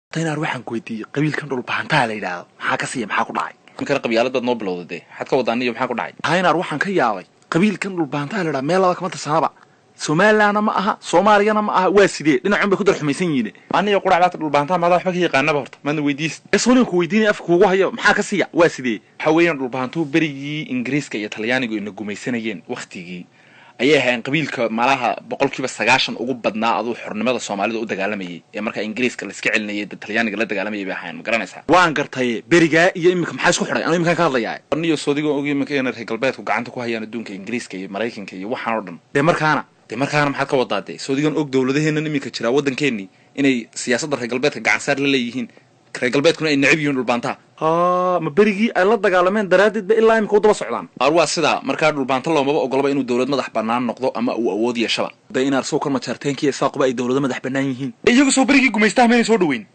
taynar waxaan ku weydiiyay qabiilkan dhul bahantaa la yiraahdo maxaa ka siiya maxaa ku dhacay kan qabiilad bad noo bilowday xad ka wadaaniyo maxaa ku dhacay taynar waxaan ka yaabay qabiilkan dhul bahantaa la yiraahdo meel laba kama tirsanaba Soomaaliland ma aha Soomaaliyana ma aha waa sidee dhinacun bay ku darxumaysan yihiin aniga quraacda dhul bahantaa ma waxba ka yaqaanaba horta ma weydiis esoon ku weydiinay afka ugu hayo maxaa ka siiya waa sidee waxa weeyaan dhul bahantuu berigii Ingiriiska iyo Talyaanigu ina gumaysanayeen waqtigii ayay ahayn qabiilka malaha 90% ugu badnaa aduu xornimada Soomaalida u dagaalamayay ee marka Ingiriiska la iska celinayay Talyaaniga la dagaalamayay bay ahayn ma garanaysaa waan gartay beriga iyo imika maxay isku xidhay aniga ka hadlayaa aniyo soodiga ogi imika inay reer galbeedku gacanta ku hayaan adduunka Ingiriiska iyo Mareykanka iyo waxaan oo dhan de markaana maxaad ka wadaatay soodigan og dawladaheena imika jira wadankeeni inay siyaasadda reer galbeedka gacan saar la leeyihiin reer galbeedkuna ay nacib yihiin dhul baanta ma berigii ay la dagaalameen daraadid ilaa imika u daba socdaan arwaa sida marka dhul baanta loomaba ogolaba inuu dawlad madax banaan noqdo ama uu awood yeeshaba de inaar soo kor ma jarteenkii saaqba ay dawlad madax banaan yihiin iyagu soo berigii gumaystaha meenay soo dhaweyn